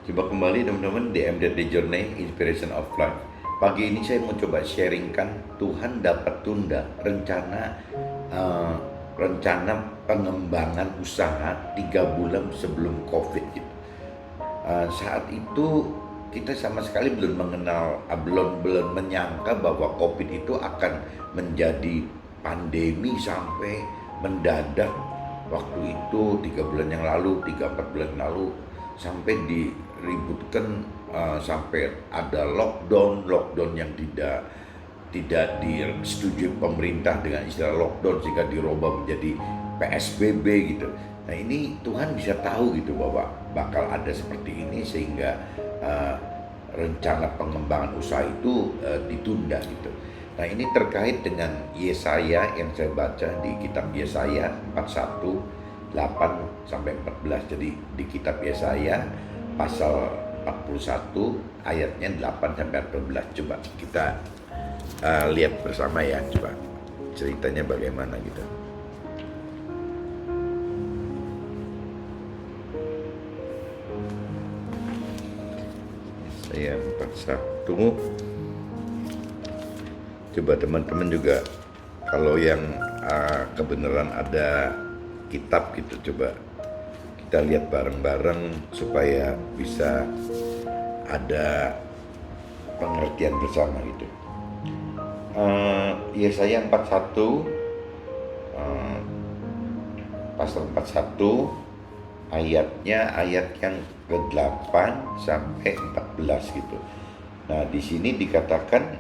Coba kembali teman-teman di MDT Journey Inspiration of Life. Pagi ini saya mau coba sharingkan Tuhan dapat tunda eh, rencana pengembangan usaha 3 bulan sebelum COVID gitu. Saat itu kita sama sekali belum mengenal, belum menyangka bahwa COVID itu akan menjadi pandemi sampai mendadak. Waktu itu 3 bulan yang lalu, 3-4 bulan yang lalu, sampai diributkan, sampai ada lockdown yang tidak disetujui pemerintah dengan istilah lockdown sehingga dirubah menjadi PSBB gitu. Nah ini Tuhan bisa tahu gitu bahwa bakal ada seperti ini sehingga uh, rencana pengembangan usaha itu ditunda gitu. Nah ini terkait dengan Yesaya yang saya baca di kitab Yesaya 41 8 sampai 14. Jadi di kitab Yesaya pasal 41 ayatnya 8 sampai 14. Coba kita lihat bersama ya, coba ceritanya bagaimana gitu. Saya 41. Coba teman-teman juga kalau yang kebenaran ada kitab gitu, coba kita lihat bareng-bareng supaya bisa ada pengertian bersama gitu. Yesaya 41 pasal 41 ayatnya ayat yang ke-8 sampai 14 gitu. Nah, di sini dikatakan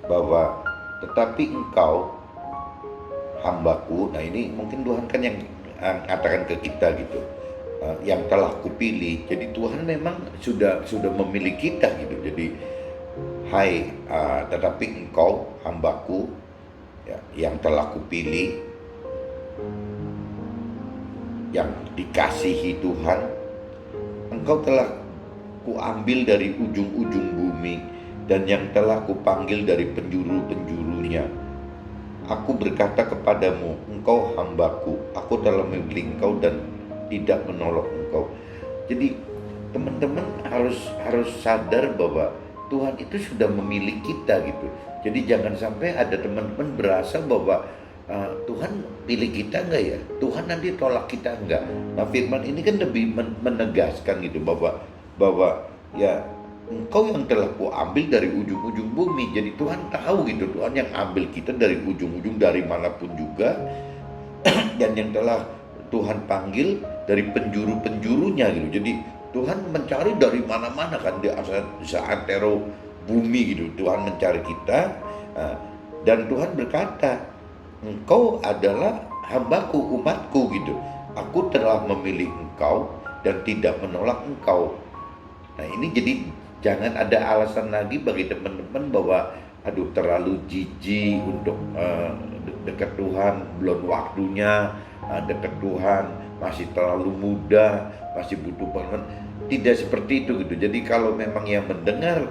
bahwa tetapi engkau hambaku, nah ini mungkin Tuhan kan yang katakan ke kita gitu, yang telah kupilih. Jadi Tuhan memang sudah memilih kita gitu. Jadi hai, tetapi engkau hambaku ya, yang telah kupilih, yang dikasihi Tuhan, engkau telah kuambil dari ujung-ujung bumi dan yang telah kupanggil dari penjuru-penjurunya. Aku berkata kepadamu, engkau hambaku, aku telah memilih engkau dan tidak menolak engkau. Jadi teman-teman harus sadar bahwa Tuhan itu sudah memilih kita gitu. Jadi jangan sampai ada teman-teman berasa bahwa Tuhan pilih kita enggak ya? Tuhan nanti tolak kita enggak? Nah firman ini kan lebih menegaskan gitu bahwa ya engkau yang telah kuambil dari ujung-ujung bumi. Jadi Tuhan tahu gitu, Tuhan yang ambil kita dari ujung-ujung dari manapun juga dan yang telah Tuhan panggil dari penjuru-penjurunya gitu. Jadi Tuhan mencari dari mana-mana kan, di seantero bumi gitu. Tuhan mencari kita, dan Tuhan berkata, engkau adalah hambaku, umatku gitu. Aku telah memilih engkau dan tidak menolak engkau. Nah ini jadi jangan ada alasan lagi bagi teman-teman bahwa aduh terlalu jijik untuk dekat Tuhan, belum waktunya dekat Tuhan, masih terlalu muda, masih butuh banget. Tidak seperti itu gitu. Jadi kalau memang yang mendengar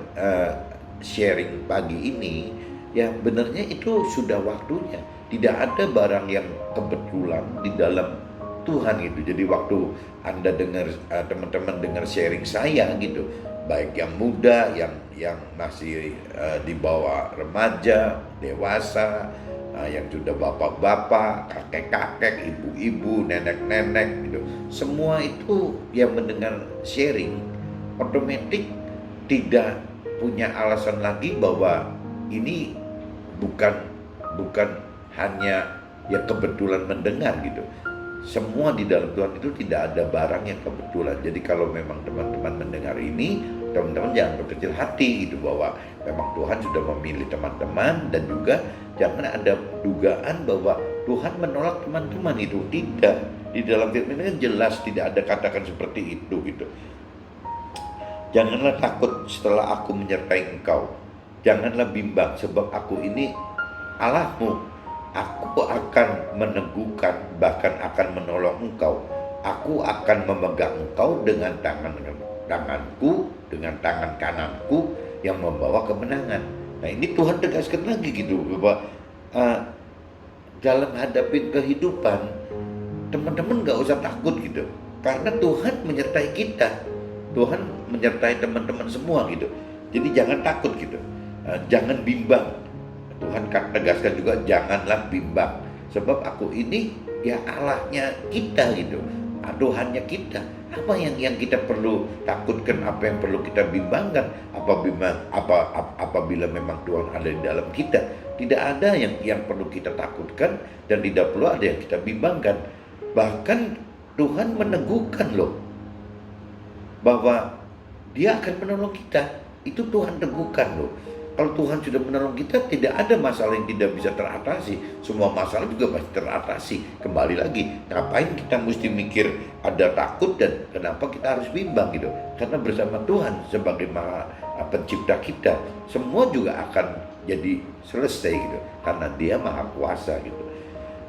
sharing pagi ini, ya benarnya itu sudah waktunya. Tidak ada barang yang kebetulan di dalam Tuhan gitu. Jadi waktu Anda dengar, teman-teman dengar sharing saya gitu, baik yang muda, yang masih di bawah remaja, dewasa, yang sudah bapak-bapak, kakek-kakek, ibu-ibu, nenek-nenek gitu. Semua itu yang mendengar sharing otomatis tidak punya alasan lagi bahwa ini bukan hanya ya kebetulan mendengar gitu. Semua di dalam Tuhan itu tidak ada barang yang kebetulan. Jadi kalau memang teman-teman mendengar ini, teman-teman jangan berkecil hati gitu bahwa memang Tuhan sudah memilih teman-teman, dan juga jangan ada dugaan bahwa Tuhan menolak teman-teman. Itu tidak. Di dalam firman ini kan jelas tidak ada katakan seperti itu gitu. Janganlah takut setelah aku menyertai engkau. Janganlah bimbang sebab aku ini Allahmu. Aku akan meneguhkan, bahkan akan menolong engkau. Aku akan memegang engkau dengan tanganku, dengan tangan kananku yang membawa kemenangan. Nah ini Tuhan tegaskan lagi gitu bahwa dalam hadapin kehidupan, teman-teman gak usah takut gitu, karena Tuhan menyertai kita. Tuhan menyertai teman-teman semua gitu. Jadi jangan takut gitu. Jangan bimbang. Tuhan tegaskan juga janganlah bimbang. Sebab aku ini ya Allahnya kita gitu. Tuhannya kita. Apa yang kita perlu takutkan, apa yang perlu kita bimbangkan apabila memang Tuhan ada di dalam kita. Tidak ada yang perlu kita takutkan dan tidak perlu ada yang kita bimbangkan. Bahkan Tuhan meneguhkan loh bahwa Dia akan menolong kita. Itu Tuhan teguhkan loh. Kalau Tuhan sudah menolong kita, tidak ada masalah yang tidak bisa teratasi. Semua masalah juga pasti teratasi. Kembali lagi, ngapain kita mesti mikir ada takut dan kenapa kita harus bimbang gitu? Karena bersama Tuhan sebagai Maha Pencipta kita, semua juga akan jadi selesai gitu. Karena Dia Maha Kuasa gitu.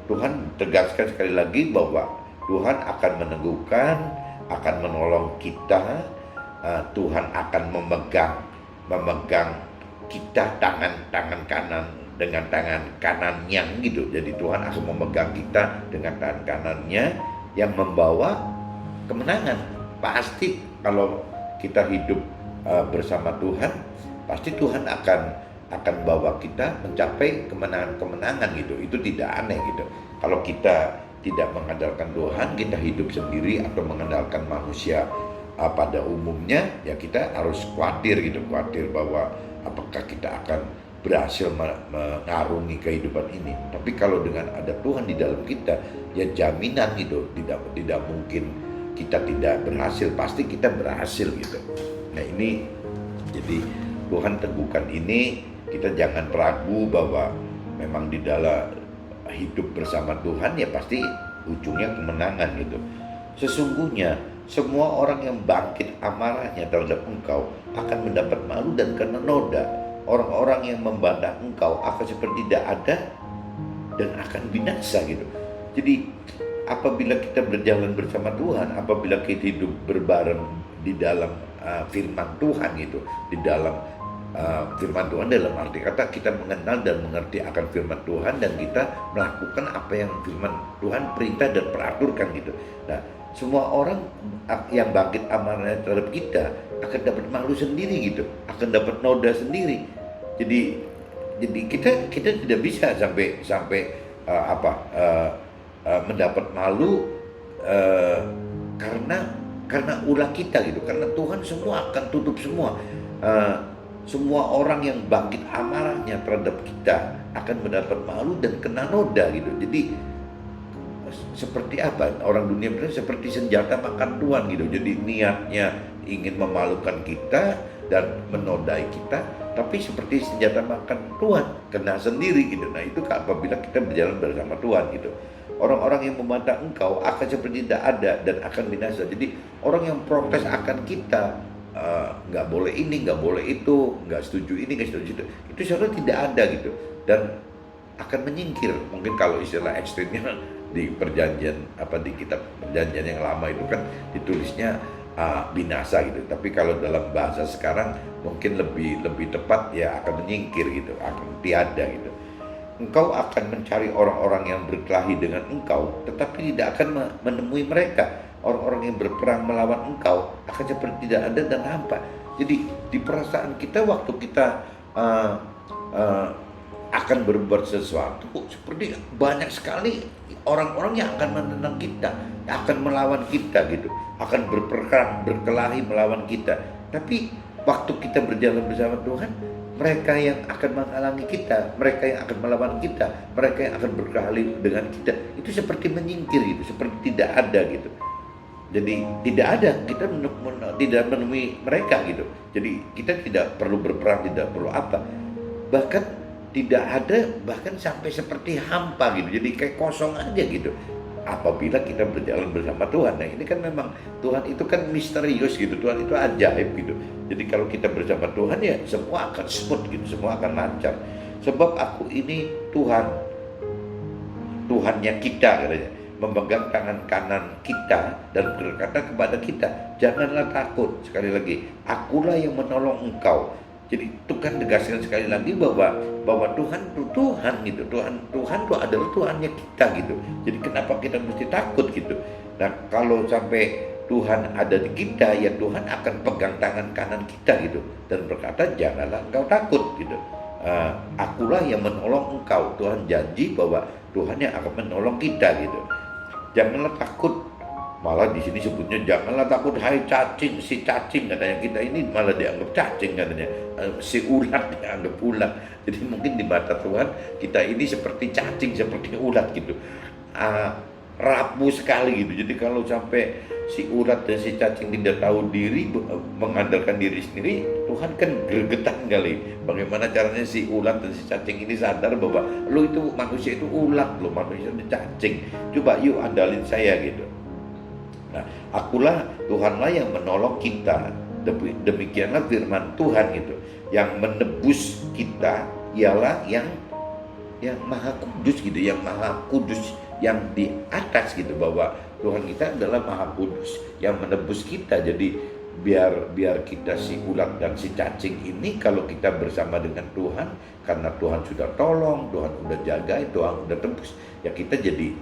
Tuhan tegaskan sekali lagi bahwa Tuhan akan meneguhkan, akan menolong kita. Tuhan akan memegang kita tangan kanan dengan tangan kanannya gitu. Jadi Tuhan akan memegang kita dengan tangan kanannya yang membawa kemenangan. Pasti kalau kita hidup bersama Tuhan, pasti Tuhan akan bawa kita mencapai kemenangan gitu. Itu tidak aneh gitu. Kalau kita tidak mengandalkan Tuhan, kita hidup sendiri atau mengandalkan manusia pada umumnya, ya kita harus khawatir bahwa apakah kita akan berhasil mengarungi kehidupan ini. Tapi kalau dengan ada Tuhan di dalam kita, ya jaminan gitu, tidak mungkin kita tidak berhasil, pasti kita berhasil gitu. Nah ini, jadi Tuhan teguhkan ini, kita jangan ragu bahwa memang di dalam hidup bersama Tuhan ya pasti ujungnya kemenangan gitu. Sesungguhnya semua orang yang bangkit amarahnya terhadap engkau akan mendapat malu dan kena noda. Orang-orang yang membantah engkau akan seperti tidak ada dan akan binasa gitu. Jadi apabila kita berjalan bersama Tuhan, apabila kita hidup berbareng di dalam firman Tuhan gitu, di dalam firman Tuhan dalam arti kata kita mengenal dan mengerti akan firman Tuhan dan kita melakukan apa yang firman Tuhan perintah dan peraturkan gitu. Nah, semua orang yang bangkit amarahnya terhadap kita akan dapat malu sendiri gitu, akan dapat noda sendiri. Jadi kita tidak bisa sampai mendapat malu karena ulah kita gitu. Karena Tuhan semua akan tutup semua. Semua orang yang bangkit amarahnya terhadap kita akan mendapat malu dan kena noda gitu. Jadi seperti apa orang dunia bilang, seperti senjata makan tuan gitu. Jadi niatnya ingin memalukan kita dan menodai kita, tapi seperti senjata makan tuan, kena sendiri gitu. Nah itu apabila kita berjalan bersama Tuhan gitu. Orang-orang yang membantah engkau akan seperti tidak ada dan akan binasa. Jadi orang yang protes akan kita, nggak boleh ini, nggak boleh itu, nggak setuju ini, nggak setuju itu sebenarnya tidak ada gitu, dan akan menyingkir. Mungkin kalau istilah ekstrimnya di perjanjian di kitab perjanjian yang lama itu kan ditulisnya binasa gitu, tapi kalau dalam bahasa sekarang mungkin lebih tepat ya akan menyingkir gitu, akan tiada gitu. Engkau akan mencari orang-orang yang berkelahi dengan engkau, tetapi tidak akan menemui mereka. Orang-orang yang berperang melawan engkau akan seperti tidak ada dan hampa. Jadi di perasaan kita waktu kita akan berbuat sesuatu, seperti banyak sekali orang-orang yang akan menentang kita, yang akan melawan kita gitu, akan berperang, berkelahi melawan kita. Tapi waktu kita berjalan bersama Tuhan, mereka yang akan menghalangi kita, mereka yang akan melawan kita, mereka yang akan berkelahi dengan kita, itu seperti menyingkir gitu, seperti tidak ada gitu. Jadi tidak ada, kita tidak menemui mereka gitu. Jadi kita tidak perlu berperang, tidak perlu apa. Bahkan tidak ada, bahkan sampai seperti hampa gitu. Jadi kayak kosong aja gitu. Apabila kita berjalan bersama Tuhan. Nah ini kan memang Tuhan itu kan misterius gitu. Tuhan itu ajaib gitu. Jadi kalau kita bersama Tuhan ya semua akan smooth gitu, semua akan lancar. Sebab aku ini Tuhan, Tuhannya kita katanya, memegang tangan kanan kita dan berkata kepada kita, janganlah takut. Sekali lagi, akulah yang menolong engkau. Jadi Tuhan tegaskan sekali lagi bahwa Tuhan itu Tuhan gitu. Tuhan itu adalah Tuhannya kita gitu. Jadi kenapa kita mesti takut gitu? Nah kalau sampai Tuhan ada di kita, ya Tuhan akan pegang tangan kanan kita gitu dan berkata janganlah engkau takut gitu. Akulah yang menolong engkau. Tuhan janji bahwa Tuhan yang akan menolong kita gitu. Janganlah takut. Malah di sini sebutnya janganlah takut hai cacing, si cacing katanya. Kita ini malah dianggap cacing katanya, si ulat dianggap ulat. Jadi mungkin di mata Tuhan kita ini seperti cacing, seperti ulat gitu, rapuh sekali gitu. Jadi kalau sampai si ulat dan si cacing tidak tahu diri, mengandalkan diri sendiri, Tuhan kan gregetan kali. Bagaimana caranya si ulat dan si cacing ini sadar bahwa lo itu manusia itu ulat, lo manusia itu cacing. Coba yuk andalin saya gitu. Nah, akulah Tuhanlah yang menolong kita. Demikianlah firman Tuhan gitu. Yang menebus kita ialah yang maha kudus gitu, yang maha kudus, yang di atas gitu, bahwa Tuhan kita adalah maha kudus yang menebus kita. Jadi biar kita si ulat dan si cacing ini, kalau kita bersama dengan Tuhan, karena Tuhan sudah tolong, Tuhan sudah jaga, Tuhan sudah tebus, ya kita jadi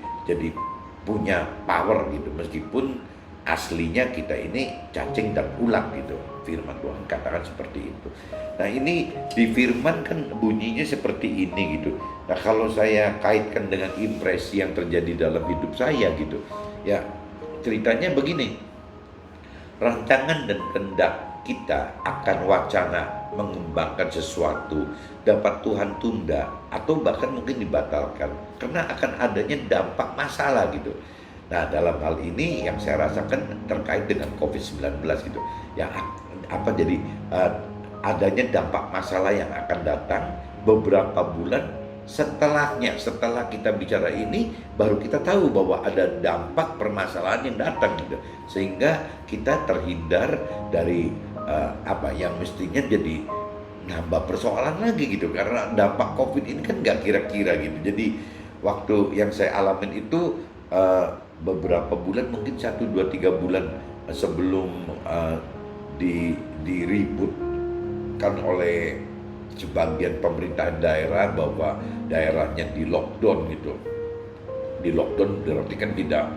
punya power gitu, meskipun aslinya kita ini cacing dan ulat gitu. Firman Tuhan katakan seperti itu. Nah ini di firman kan bunyinya seperti ini gitu. Nah kalau saya kaitkan dengan impresi yang terjadi dalam hidup saya gitu, ya ceritanya begini. Rancangan dan kehendak kita akan wacana mengembangkan sesuatu dapat Tuhan tunda atau bahkan mungkin dibatalkan karena akan adanya dampak masalah gitu. Nah dalam hal ini yang saya rasakan terkait dengan COVID-19 gitu, yang jadi adanya dampak masalah yang akan datang beberapa bulan setelahnya. Setelah kita bicara ini baru kita tahu bahwa ada dampak permasalahan yang datang gitu, sehingga kita terhindar dari yang mestinya jadi nambah persoalan lagi gitu, karena dampak COVID ini kan nggak kira-kira gitu. Jadi waktu yang saya alamin itu beberapa bulan, mungkin 1, 2, 3 bulan sebelum diributkan oleh sebagian pemerintahan daerah bahwa daerahnya di lockdown gitu. Di lockdown berarti kan tidak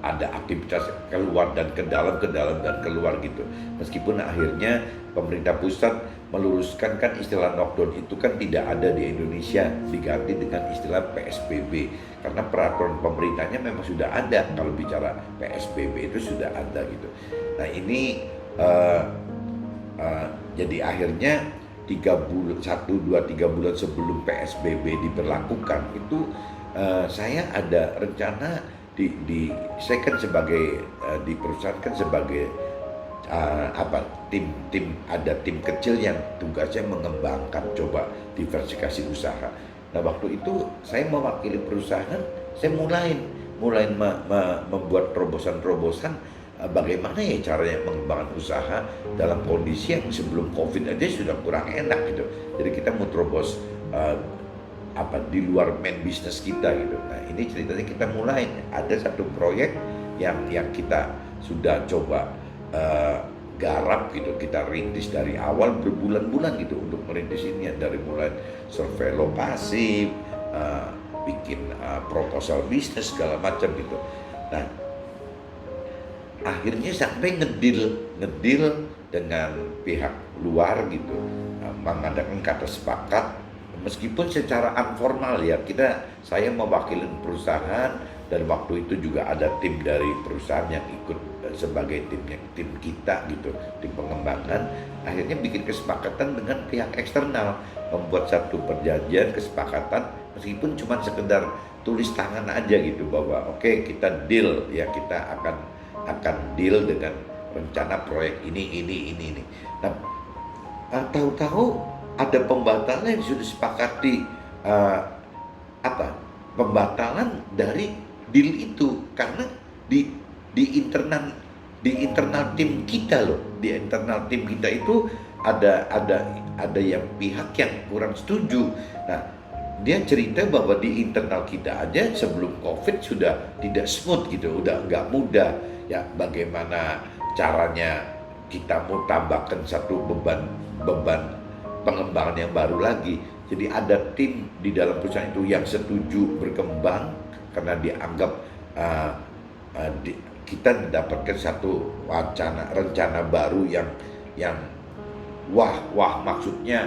ada aktivitas keluar dan ke dalam dan keluar gitu. Meskipun akhirnya pemerintah pusat meluruskan kan istilah lockdown itu kan tidak ada di Indonesia, diganti dengan istilah PSBB karena peraturan pemerintahnya memang sudah ada. Kalau bicara PSBB itu sudah ada gitu. Nah ini jadi akhirnya 1, 2, 3 bulan sebelum PSBB diberlakukan itu saya ada rencana saya kan sebagai di perusahaan kan sebagai tim kecil yang tugasnya mengembangkan, coba diversifikasi usaha. Nah waktu itu saya mewakili perusahaan, saya mulai membuat terobosan bagaimana ya caranya mengembangkan usaha dalam kondisi yang sebelum COVID aja sudah kurang enak gitu. Jadi kita mau terobos di luar main bisnis kita gitu. Nah ini ceritanya kita mulai ada satu proyek yang kita sudah coba garap gitu, kita rintis dari awal berbulan-bulan gitu untuk merintis ini, dari mulai survei lokasi, bikin proposal bisnis segala macam gitu. Nah akhirnya sampai ngedil dengan pihak luar gitu, mengadakan kata sepakat. Meskipun secara informal ya, saya mewakili perusahaan dan waktu itu juga ada tim dari perusahaan yang ikut sebagai tim kita gitu, tim pengembangan. Akhirnya bikin kesepakatan dengan pihak eksternal, membuat satu perjanjian kesepakatan meskipun cuma sekedar tulis tangan aja gitu, bahwa oke, kita deal ya, kita akan deal dengan rencana proyek ini. Nah, tahu-tahu ada pembatalan yang sudah disepakati, pembatalan dari deal itu karena di internal tim kita loh, di internal tim kita itu ada yang pihak yang kurang setuju. Nah dia cerita bahwa di internal kita aja sebelum COVID sudah tidak smooth gitu, udah nggak mudah ya, bagaimana caranya kita mau tambahkan satu beban pengembangan yang baru lagi. Jadi ada tim di dalam perusahaan itu yang setuju berkembang karena dianggap kita mendapatkan satu rencana baru yang wah maksudnya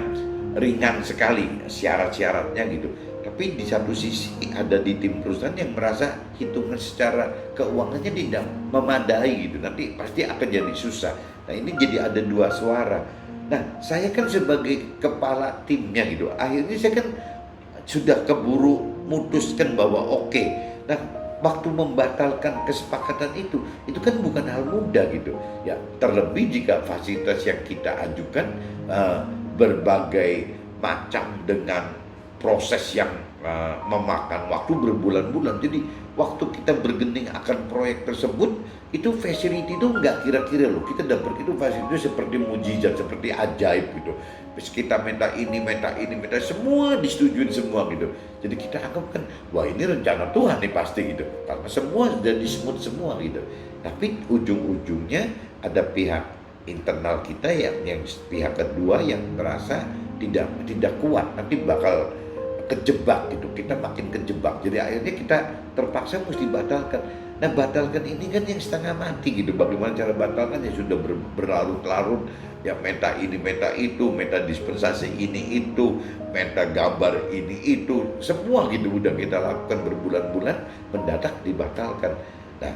ringan sekali syarat-syaratnya gitu. Tapi di satu sisi ada di tim perusahaan yang merasa hitungan secara keuangannya tidak memadai gitu. Nanti pasti akan jadi susah. Nah ini jadi ada dua suara. Nah saya kan sebagai kepala timnya gitu. Akhirnya saya kan sudah keburu mutuskan bahwa oke. Nah waktu membatalkan kesepakatan itu kan bukan hal mudah gitu. Ya terlebih jika fasilitas yang kita ajukan berbagai macam dengan proses yang memakan waktu berbulan-bulan. Jadi waktu kita bergening akan proyek tersebut, itu facility itu nggak kira-kira loh. Kita dapat itu facility seperti mujizat, seperti ajaib gitu. Terus kita minta ini, semua disetujuin semua gitu. Jadi kita anggapkan, wah ini rencana Tuhan nih pasti gitu. Karena semua sudah disebut semua gitu. Tapi ujung-ujungnya ada pihak internal kita yang pihak kedua yang merasa tidak kuat, nanti bakal kejebak gitu, kita makin kejebak. Jadi akhirnya kita terpaksa mesti batalkan. Nah batalkan ini kan yang setengah mati gitu. Bagaimana cara batalkan? Ya sudah berlarut-larut, ya minta ini, minta itu, minta dispensasi ini itu, minta gambar ini itu, semua gitu udah kita lakukan berbulan-bulan, mendadak dibatalkan. Nah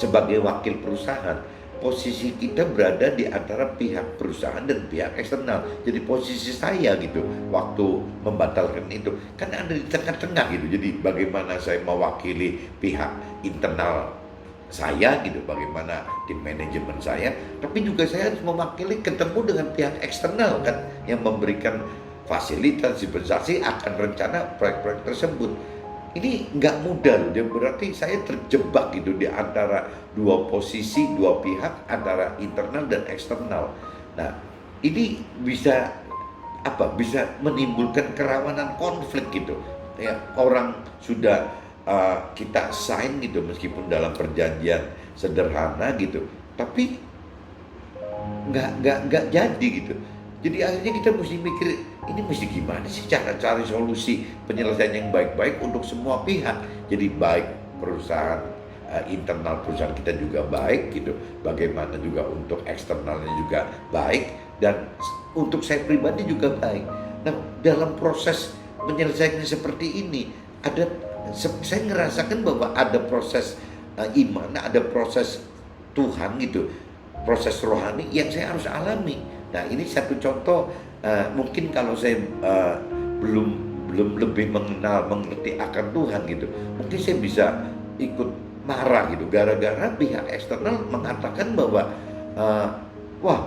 sebagai wakil perusahaan, posisi kita berada di antara pihak perusahaan dan pihak eksternal. Jadi posisi saya gitu waktu membatalkan itu kan ada di tengah-tengah gitu. Jadi bagaimana saya mewakili pihak internal saya gitu, bagaimana tim manajemen saya, tapi juga saya harus mewakili ketemu dengan pihak eksternal kan yang memberikan fasilitas dispensasi akan rencana proyek-proyek tersebut. Ini nggak mudah loh, berarti saya terjebak gitu di antara dua posisi, dua pihak, antara internal dan eksternal. Nah, ini bisa bisa menimbulkan kerawanan konflik gitu. Ya, orang sudah kita sign gitu meskipun dalam perjanjian sederhana gitu, tapi nggak jadi gitu. Jadi akhirnya kita mesti mikir, ini mesti gimana sih cara cari solusi penyelesaian yang baik-baik untuk semua pihak. Jadi baik perusahaan internal perusahaan kita juga baik gitu, bagaimana juga untuk eksternalnya juga baik, dan untuk saya pribadi juga baik. Nah dalam proses menyelesaikan seperti ini saya ngerasakan bahwa ada proses iman, ada proses Tuhan gitu, proses rohani yang saya harus alami. Nah ini satu contoh, mungkin kalau saya belum lebih mengerti akan Tuhan gitu, mungkin saya bisa ikut marah gitu gara-gara pihak eksternal mengatakan bahwa wah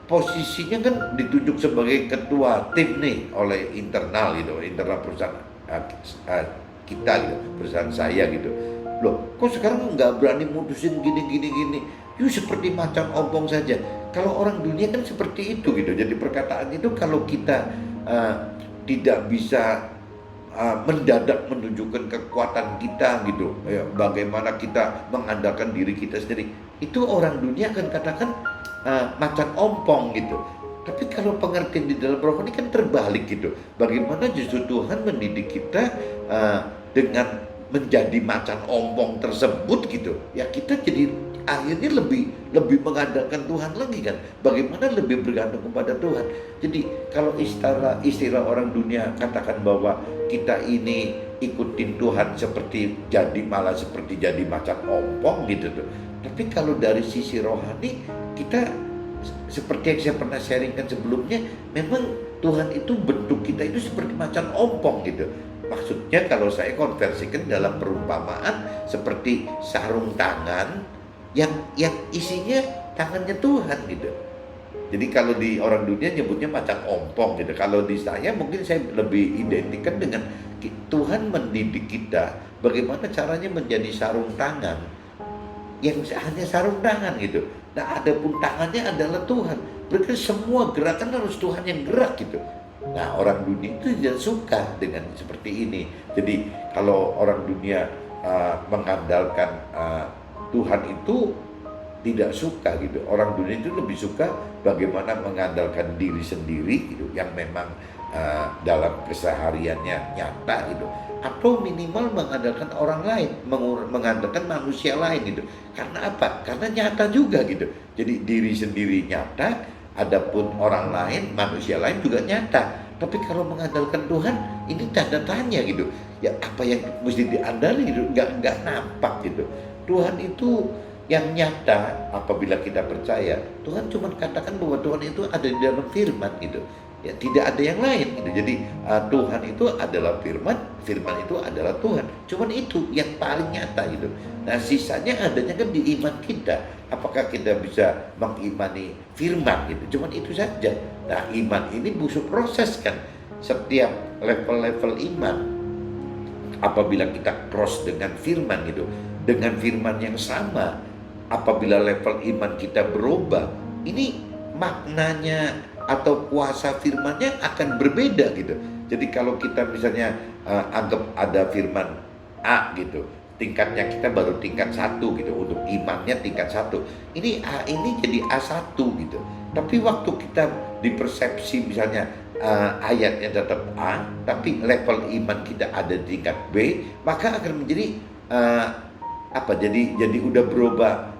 posisinya kan ditunjuk sebagai ketua tim nih oleh internal gitu, internal perusahaan kita gitu, perusahaan saya gitu. Loh kok sekarang nggak berani mutusin gini. Seperti macan ompong saja. Kalau orang dunia kan seperti itu gitu. Jadi perkataan itu kalau kita tidak bisa mendadak menunjukkan kekuatan kita gitu, ya, bagaimana kita mengandalkan diri kita sendiri, itu orang dunia akan katakan macan ompong gitu. Tapi kalau pengertian di dalam rohani kan terbalik gitu. Bagaimana justru Tuhan mendidik kita dengan menjadi macan ompong tersebut gitu. Ya kita jadi akhirnya lebih mengandalkan Tuhan lagi kan. Bagaimana lebih bergantung kepada Tuhan. Jadi kalau istilah orang dunia katakan bahwa kita ini ikutin Tuhan malah seperti jadi macan ompong gitu tuh. Tapi kalau dari sisi rohani kita seperti yang saya pernah sharingkan sebelumnya, memang Tuhan itu bentuk kita itu seperti macan ompong gitu. Maksudnya kalau saya konversikan dalam perumpamaan seperti sarung tangan yang isinya tangannya Tuhan gitu. Jadi kalau di orang dunia nyebutnya macan ompong gitu. Kalau di saya mungkin saya lebih identikan dengan Tuhan mendidik kita bagaimana caranya menjadi sarung tangan yang hanya sarung tangan gitu. Nah adapun tangannya adalah Tuhan. Berarti semua gerakan harus Tuhan yang gerak gitu. Nah orang dunia itu tidak suka dengan seperti ini. Jadi kalau orang dunia mengandalkan Tuhan itu tidak suka gitu. Orang dunia itu lebih suka bagaimana mengandalkan diri sendiri gitu, yang memang dalam kesehariannya nyata gitu, atau minimal mengandalkan orang lain, mengandalkan manusia lain gitu. Karena apa? Karena nyata juga gitu. Jadi diri sendiri nyata, adapun orang lain, manusia lain juga nyata. Tapi kalau mengandalkan Tuhan, ini tanda tanya gitu. Ya apa yang mesti diandalkan gitu, nggak nampak gitu. Tuhan itu yang nyata apabila kita percaya. Tuhan cuma katakan bahwa Tuhan itu ada di dalam firman gitu. Ya tidak ada yang lain gitu. Jadi Tuhan itu adalah firman, firman itu adalah Tuhan. Cuman itu yang paling nyata gitu. Nah sisanya adanya kan di iman kita. Apakah kita bisa mengimani firman gitu? Cuman itu saja. Nah iman ini butuh proses kan. Setiap level-level iman, apabila kita cross dengan firman gitu, dengan firman yang sama, apabila level iman kita berubah, ini maknanya atau kuasa firmannya akan berbeda gitu. Jadi kalau kita misalnya anggap ada firman A gitu, tingkatnya kita baru tingkat 1 gitu, untuk imannya tingkat 1. Ini A ini jadi A1 gitu. Tapi waktu kita dipersepsi misalnya ayatnya tetap A, tapi level iman kita ada di tingkat B, maka akan menjadi jadi udah berubah,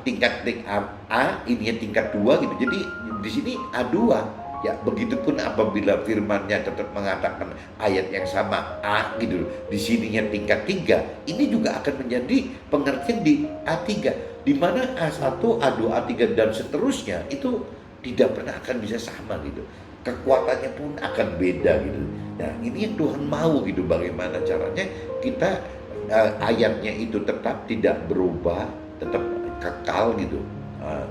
tingkat A ini tingkat 2 gitu. Jadi di sini A2 ya. Begitupun apabila firmannya tetap mengatakan ayat yang sama A gitu, di sininya tingkat 3, ini juga akan menjadi pengertian di A3, di mana A1, A2, A3 dan seterusnya itu tidak pernah akan bisa sama gitu. Kekuatannya pun akan beda gitu. Nah ini yang Tuhan mau gitu, bagaimana caranya kita ayatnya itu tetap tidak berubah, tetap kekal gitu.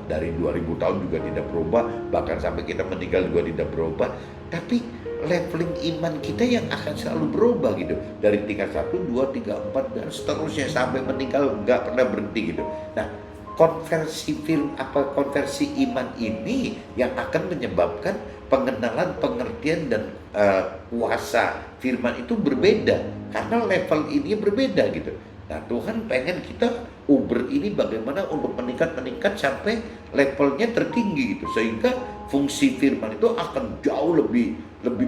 Dari 2000 tahun juga tidak berubah, bahkan sampai kita meninggal juga tidak berubah. Tapi leveling iman kita yang akan selalu berubah gitu, dari tingkat 1, 2, 3, 4 dan seterusnya sampai meninggal nggak pernah berhenti gitu. Nah konversi iman ini yang akan menyebabkan pengenalan, pengertian dan kuasa firman itu berbeda, karena level ini berbeda gitu. Nah Tuhan pengen kita Uber ini bagaimana untuk meningkat sampai levelnya tertinggi gitu, sehingga fungsi firman itu akan jauh lebih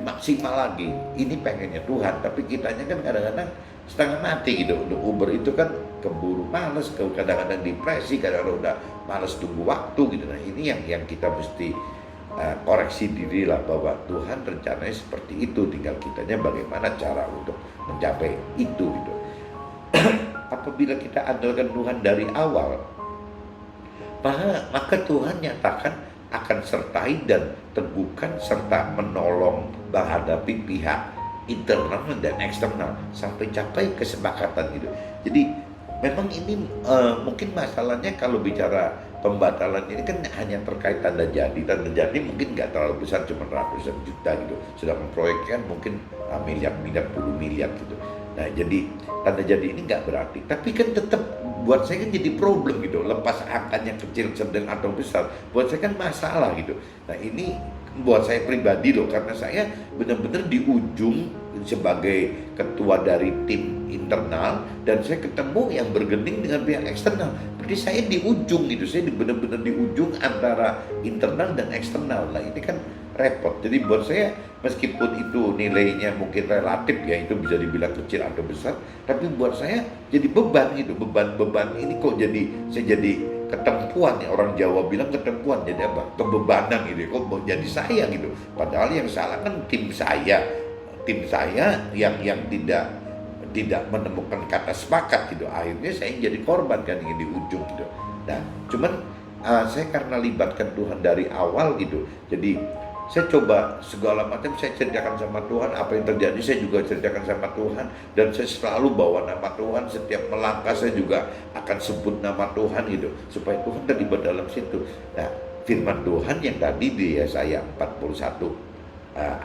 maksimal lagi. Ini pengennya Tuhan, tapi kitanya kan kadang-kadang setengah mati gitu. Untuk Uber itu kan keburu males, kadang-kadang depresi, kadang-kadang udah males tunggu waktu gitu. Nah ini yang kita mesti koreksi diri lah, bahwa Tuhan rencananya seperti itu, tinggal kitanya bagaimana cara untuk mencapai itu gitu. Apabila kita andalkan Tuhan dari awal, maka Tuhan nyatakan akan sertai dan teguhkan serta menolong menghadapi pihak internal dan eksternal sampai capai kesepakatan gitu. Jadi memang ini mungkin masalahnya kalau bicara pembatalan ini kan hanya terkait tanda jadi. Tanda jadi mungkin nggak terlalu besar, cuma ratusan juta gitu. Sedangkan proyeknya mungkin miliar, puluh miliar gitu. Nah jadi tanda jadi ini nggak berarti, tapi kan tetap buat saya kan jadi problem gitu. Lepas angkanya kecil, sedang atau besar, buat saya kan masalah gitu. Nah ini buat saya pribadi loh, karena saya benar-benar di ujung sebagai ketua dari tim internal, dan saya ketemu yang bergening dengan pihak eksternal. Berarti saya di ujung gitu, saya benar-benar di ujung antara internal dan eksternal. Nah ini kan repot. Jadi buat saya, meskipun itu nilainya mungkin relatif ya, itu bisa dibilang kecil atau besar, tapi buat saya jadi beban gitu. Beban ini kok saya jadi ketempuan ya, orang Jawa bilang ketempuan, jadi apa? Kebebanan gitu. Kok mau jadi saya gitu. Padahal yang salah kan tim saya yang tidak menemukan kata sepakat gitu. Akhirnya saya jadi korban kan, ini di ujung gitu. Nah, cuman saya karena libatkan Tuhan dari awal gitu. Jadi saya coba segala macam saya ceritakan sama Tuhan, apa yang terjadi saya juga ceritakan sama Tuhan, dan saya selalu bawa nama Tuhan. Setiap melangkah saya juga akan sebut nama Tuhan gitu, supaya Tuhan terlibat dalam situ. Nah firman Tuhan yang tadi di Yesaya 41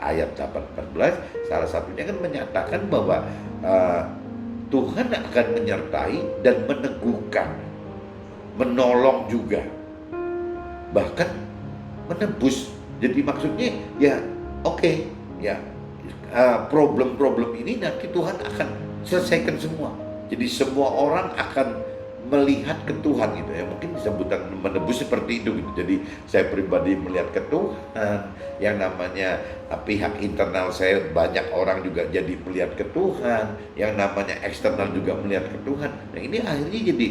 ayat 8-14, salah satunya kan menyatakan bahwa Tuhan akan menyertai dan meneguhkan, menolong juga, bahkan menebus. Jadi maksudnya ya oke, ya problem-problem ini nanti Tuhan akan selesaikan semua. Jadi semua orang akan melihat ke Tuhan gitu ya, mungkin sebutan menebus seperti itu gitu. Jadi saya pribadi melihat ke Tuhan, yang namanya pihak internal saya banyak orang juga jadi melihat ke Tuhan, yang namanya eksternal juga melihat ke Tuhan. Nah ini akhirnya jadi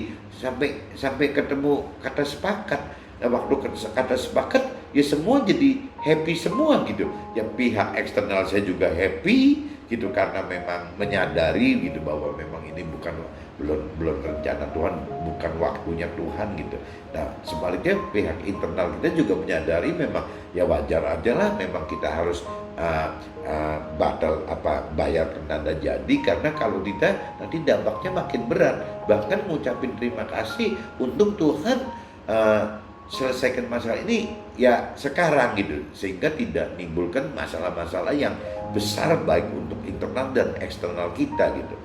sampai ketemu kata sepakat. Nah waktu kata sepakat ya semua jadi happy semua gitu. Ya pihak eksternal saya juga happy gitu karena memang menyadari gitu bahwa memang ini belum rencana Tuhan, bukan waktunya Tuhan gitu. Nah sebaliknya pihak internal kita juga menyadari memang ya wajar aja lah, memang kita harus bayar tanda jadi, karena kalau tidak nanti dampaknya makin berat. Bahkan ngucapin terima kasih untuk Tuhan selesaikan masalah ini ya sekarang gitu, sehingga tidak menimbulkan masalah-masalah yang besar baik untuk internal dan eksternal kita gitu.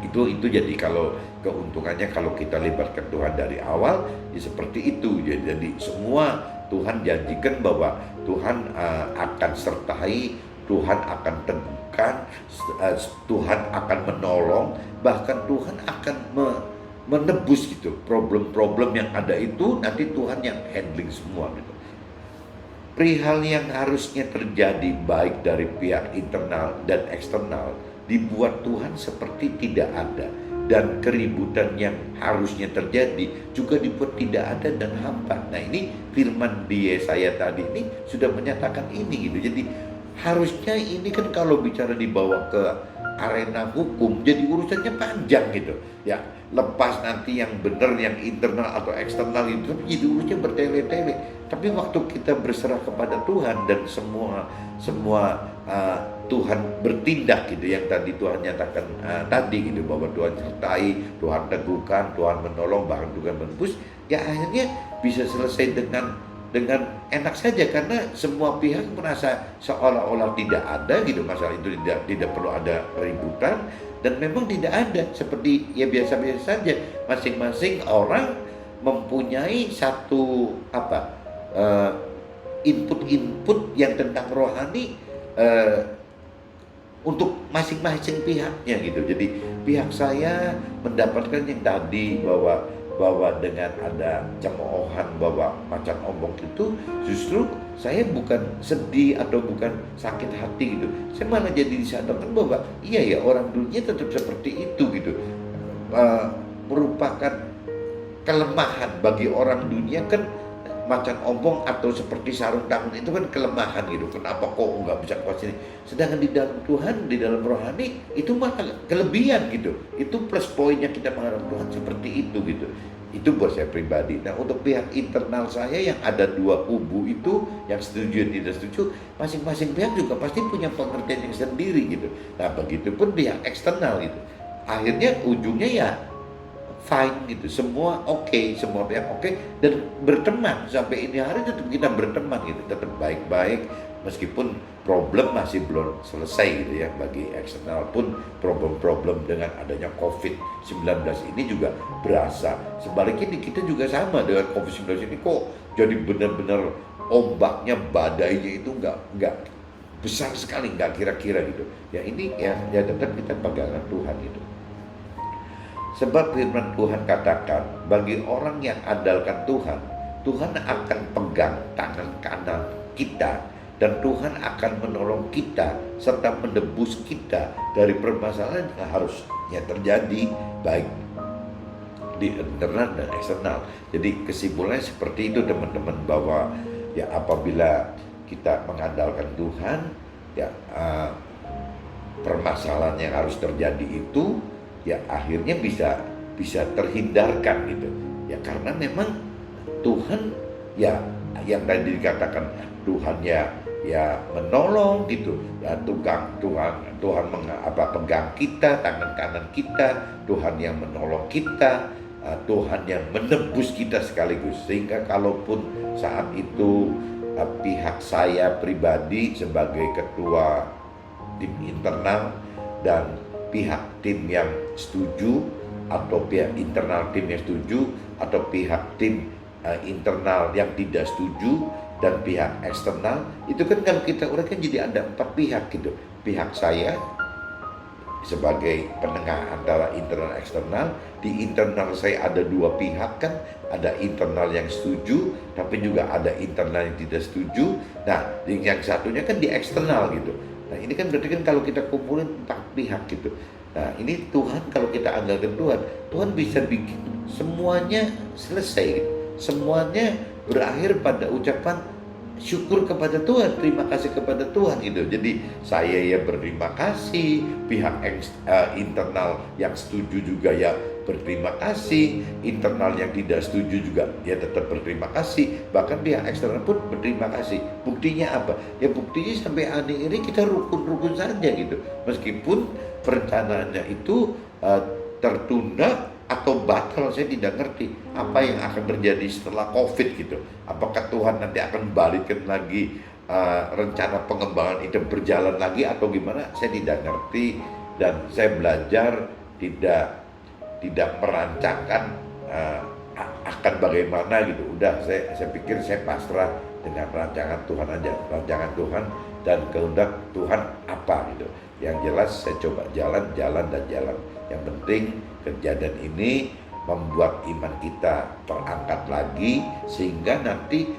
Itu jadi kalau keuntungannya kalau kita libatkan Tuhan dari awal ya seperti itu. Jadi semua Tuhan janjikan bahwa Tuhan akan sertai, Tuhan akan teguhkan, Tuhan akan menolong, bahkan Tuhan akan menebus gitu problem-problem yang ada itu, nanti Tuhan yang handling semua gitu. Perihal yang harusnya terjadi baik dari pihak internal dan eksternal dibuat Tuhan seperti tidak ada, dan keributan yang harusnya terjadi juga dibuat tidak ada dan hampa. Nah ini firman di Yesaya tadi ini sudah menyatakan ini gitu. Jadi harusnya ini kan kalau bicara dibawa ke arena hukum jadi urusannya panjang gitu ya, lepas nanti yang benar yang internal atau eksternal itu jadi urusannya bertele-tele. Tapi waktu kita berserah kepada Tuhan dan semua Tuhan bertindak gitu, yang tadi Tuhan nyatakan tadi gitu, bahwa Tuhan sertai, Tuhan teguhkan, Tuhan menolong, bahkan Tuhan menebus, ya akhirnya bisa selesai dengan enak saja, karena semua pihak merasa seolah-olah tidak ada gitu masalah itu, tidak perlu ada keributan, dan memang tidak ada, seperti ya biasa-biasa saja. Masing-masing orang mempunyai satu input-input yang tentang rohani untuk masing-masing pihaknya gitu. Jadi pihak saya mendapatkan yang tadi bahwa dengan ada cemoohan bahwa macan ombong itu, justru saya bukan sedih atau bukan sakit hati gitu. Saya malah jadi disadarkan bahwa iya ya, orang dunia tetap seperti itu gitu. Merupakan kelemahan bagi orang dunia kan, macan ombong atau seperti sarung tangan itu kan kelemahan gitu. Kenapa kok nggak bisa kuat sini? Sedangkan di dalam Tuhan, di dalam rohani itu malah kelebihan gitu. Itu plus poinnya kita mengharap Tuhan seperti itu gitu. Itu buat saya pribadi. Nah untuk pihak internal saya yang ada dua kubu itu, yang setuju dan tidak setuju, masing-masing pihak juga pasti punya pengertian yang sendiri gitu. Nah begitupun pihak eksternal gitu. Akhirnya ujungnya ya fine gitu, semua oke, semua pihak oke, dan berteman sampai ini hari tetap kita berteman gitu, tetap baik-baik meskipun problem masih belum selesai gitu ya. Bagi eksternal pun problem-problem dengan adanya COVID-19 ini juga berasa. Sebaliknya kita juga sama dengan COVID-19 ini, kok jadi benar-benar ombaknya, badainya itu nggak besar sekali, nggak kira-kira gitu ya. Ini ya tetap kita pegangan Tuhan gitu. Sebab firman Tuhan katakan, bagi orang yang andalkan Tuhan, Tuhan akan pegang tangan kanan kita, dan Tuhan akan menolong kita serta menebus kita dari permasalahan yang harusnya terjadi baik di internal dan eksternal. Jadi kesimpulannya seperti itu teman-teman, bahwa ya apabila kita mengandalkan Tuhan, ya permasalahan yang harus terjadi itu ya akhirnya bisa terhindarkan gitu ya, karena memang Tuhan ya yang tadi dikatakan, Tuhan ya menolong gitu ya, Tuhan pegang kita, tangan kanan kita, Tuhan yang menolong kita, Tuhan yang menebus kita sekaligus. Sehingga kalaupun saat itu pihak saya pribadi sebagai ketua tim internal dan pihak tim yang setuju, atau pihak internal tim yang setuju, atau pihak tim internal yang tidak setuju, dan pihak eksternal, itu kan kalau kita uraikan jadi ada 4 pihak gitu. Pihak saya, sebagai penengah antara internal eksternal. Di internal saya ada dua pihak kan, ada internal yang setuju, tapi juga ada internal yang tidak setuju. Nah, yang satunya kan di eksternal gitu. Nah, ini kan berarti kan kalau kita kumpulin 4 pihak gitu. Nah, ini Tuhan, kalau kita andalkan Tuhan, Tuhan bisa bikin semuanya selesai. Semuanya berakhir pada ucapan syukur kepada Tuhan, terima kasih kepada Tuhan gitu. Jadi saya ya berterima kasih, pihak internal yang setuju juga ya berterima kasih, internal yang tidak setuju juga ya tetap berterima kasih, bahkan pihak eksternal pun berterima kasih. Buktinya apa? Ya buktinya sampai hari ini kita rukun-rukun saja gitu, meskipun perencanaannya itu tertunda atau batal. Saya tidak ngerti apa yang akan terjadi setelah COVID gitu. Apakah Tuhan nanti akan balikan lagi rencana pengembangan itu berjalan lagi atau gimana? Saya tidak ngerti, dan saya belajar tidak merancangkan akan bagaimana gitu. Udah saya pikir saya pasrah dengan rancangan Tuhan aja, rancangan Tuhan dan kehendak Tuhan apa gitu. Yang jelas saya coba jalan. Yang penting kejadian ini membuat iman kita terangkat lagi, sehingga nanti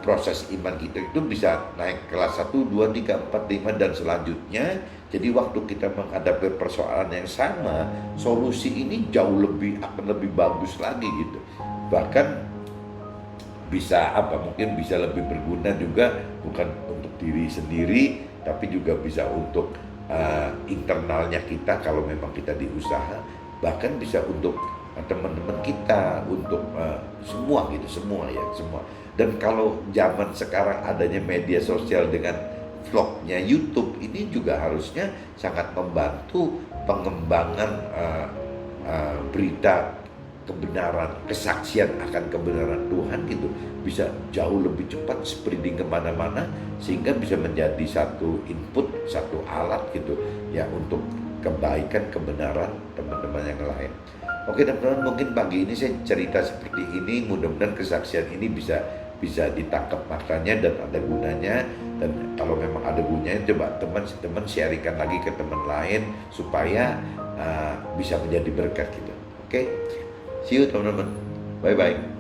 proses iman kita itu bisa naik kelas 1, 2, 3, 4, 5 dan selanjutnya. Jadi waktu kita menghadapi persoalan yang sama, solusi ini akan lebih bagus lagi gitu. Bahkan bisa mungkin bisa lebih berguna juga, bukan untuk diri sendiri tapi juga bisa untuk internalnya kita kalau memang kita diusaha, bahkan bisa untuk teman-teman kita, untuk semua gitu, semua. Dan kalau zaman sekarang adanya media sosial dengan vlognya YouTube, ini juga harusnya sangat membantu pengembangan berita kebenaran, kesaksian akan kebenaran Tuhan gitu, bisa jauh lebih cepat spreading kemana-mana, sehingga bisa menjadi satu input, satu alat gitu ya untuk kebaikan kebenaran teman-teman yang lain. Oke teman-teman, mungkin pagi ini saya cerita seperti ini, mudah-mudahan kesaksian ini bisa ditangkap maknanya dan ada gunanya. Dan kalau memang ada gunanya, coba teman-teman sharingkan lagi ke teman lain supaya bisa menjadi berkat gitu. Oke, see you teman-teman, bye-bye.